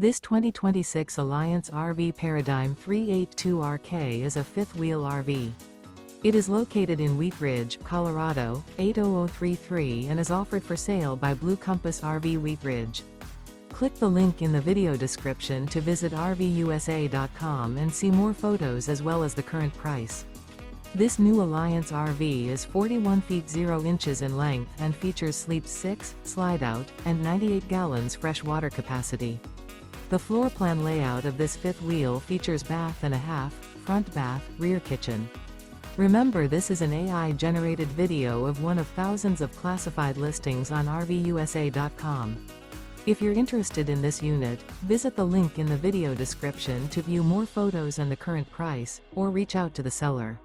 This 2026 Alliance RV Paradigm 382RK is a fifth-wheel RV. It is located in Wheat Ridge, Colorado, 80033 and is offered for sale by Blue Compass RV Wheat Ridge. Click the link in the video description to visit RVUSA.com and see more photos as well as the current price. This new Alliance RV is 41 feet 0 inches in length and features Sleep 6, Slideout, and 98 gallons fresh water capacity. The floor plan layout of this fifth wheel features bath and a half, front bath, rear kitchen. Remember, this is an AI-generated video of one of thousands of classified listings on RVUSA.com. If you're interested in this unit, visit the link in the video description to view more photos and the current price, or reach out to the seller.